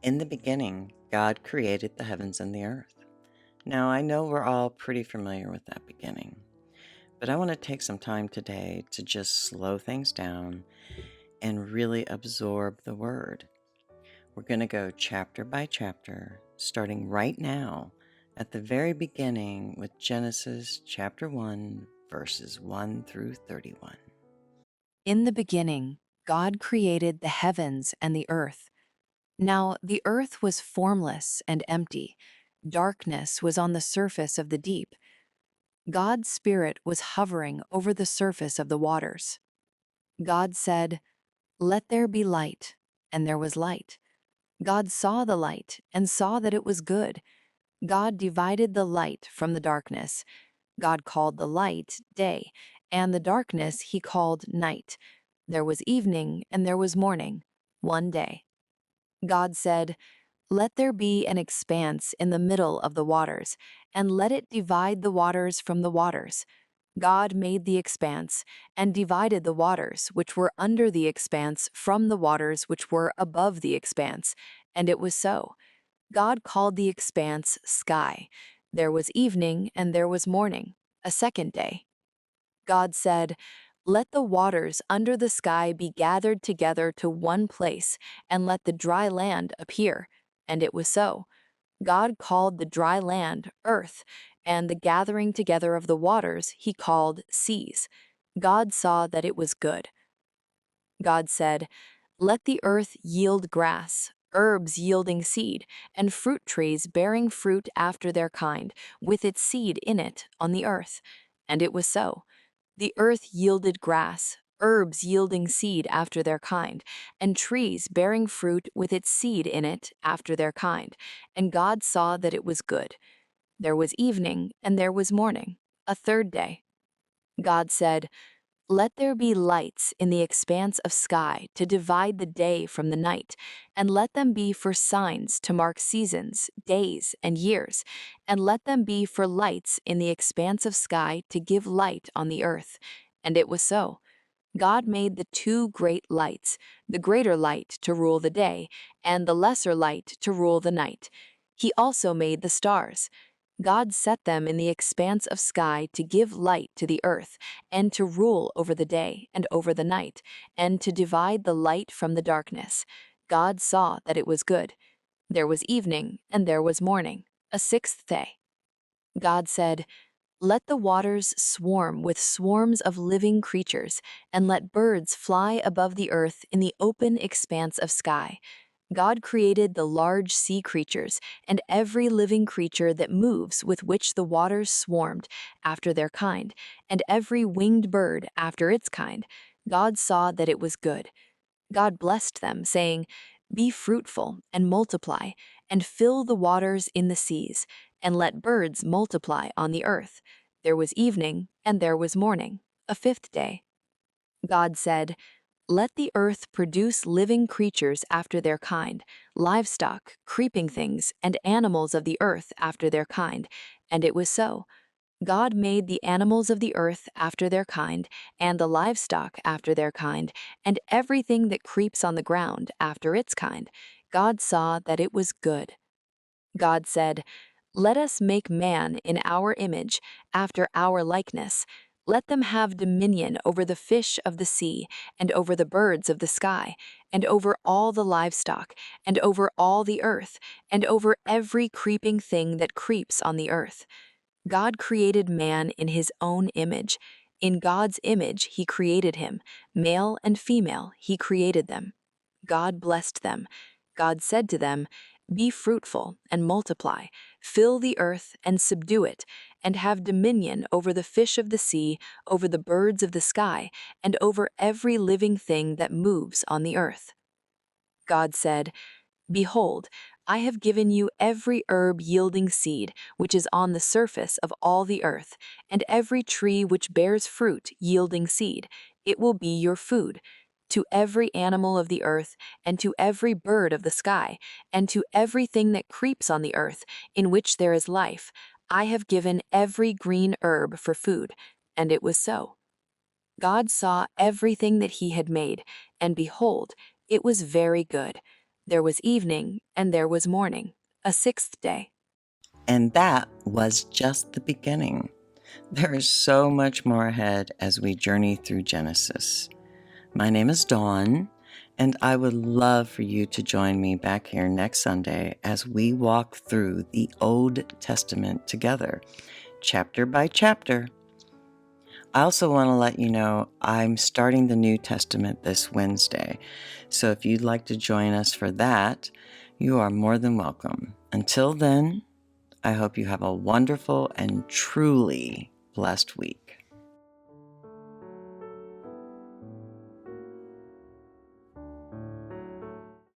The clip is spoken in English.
In the beginning, God created the heavens and the earth. Now, I know we're all pretty familiar with that beginning, but I want to take some time today to just slow things down and really absorb the word. We're going to go chapter by chapter, starting right now at the very beginning with Genesis chapter 1, verses 1 through 31. In the beginning, God created the heavens and the earth. Now the earth was formless and empty. Darkness was on the surface of the deep. God's Spirit was hovering over the surface of the waters. God said, "Let there be light," and there was light. God saw the light and saw that it was good. God divided the light from the darkness. God called the light day, and the darkness he called night. There was evening and there was morning, one day. God said, "Let there be an expanse in the middle of the waters, and let it divide the waters from the waters." God made the expanse and divided the waters which were under the expanse from the waters which were above the expanse, and it was so. God called the expanse sky. There was evening and there was morning, a second day. God said, "Let the waters under the sky be gathered together to one place, and let the dry land appear." And it was so. God called the dry land earth, and the gathering together of the waters he called seas. God saw that it was good. God said, "Let the earth yield grass, herbs yielding seed, and fruit trees bearing fruit after their kind, with its seed in it on the earth." And it was so. The earth yielded grass, herbs yielding seed after their kind, and trees bearing fruit with its seed in it after their kind. And God saw that it was good. There was evening and there was morning, a third day. God said, "Let there be lights in the expanse of sky to divide the day from the night, and let them be for signs to mark seasons, days, and years, and let them be for lights in the expanse of sky to give light on the earth." And it was so. God made the two great lights, the greater light to rule the day, and the lesser light to rule the night. He also made the stars. God set them in the expanse of sky to give light to the earth, and to rule over the day and over the night, and to divide the light from the darkness. God saw that it was good. There was evening and there was morning, a sixth day. God said, "Let the waters swarm with swarms of living creatures, and let birds fly above the earth in the open expanse of sky." God created the large sea creatures and every living creature that moves with which the waters swarmed after their kind, and every winged bird after its kind. God saw that it was good. God blessed them, saying, "Be fruitful and multiply, and fill the waters in the seas, and let birds multiply on the earth." There was evening and there was morning, a fifth day. God said, "Let the earth produce living creatures after their kind, livestock, creeping things, and animals of the earth after their kind." And it was so. God made the animals of the earth after their kind, and the livestock after their kind, and everything that creeps on the ground after its kind. God saw that it was good. God said, "Let us make man in our image, after our likeness. Let them have dominion over the fish of the sea, and over the birds of the sky, and over all the livestock, and over all the earth, and over every creeping thing that creeps on the earth." God created man in his own image. In God's image he created him. Male and female he created them. God blessed them. God said to them, "Be fruitful and multiply, fill the earth and subdue it, and have dominion over the fish of the sea, over the birds of the sky, and over every living thing that moves on the earth." God said, "Behold, I have given you every herb yielding seed, which is on the surface of all the earth, and every tree which bears fruit yielding seed. It will be your food. To every animal of the earth, and to every bird of the sky, and to everything that creeps on the earth, in which there is life, I have given every green herb for food." And it was so. God saw everything that he had made, and behold, it was very good. There was evening, and there was morning, a sixth day. And that was just the beginning. There is so much more ahead as we journey through Genesis. My name is Dawn, and I would love for you to join me back here next Sunday as we walk through the Old Testament together, chapter by chapter. I also want to let you know I'm starting the New Testament this Wednesday, so if you'd like to join us for that, you are more than welcome. Until then, I hope you have a wonderful and truly blessed week.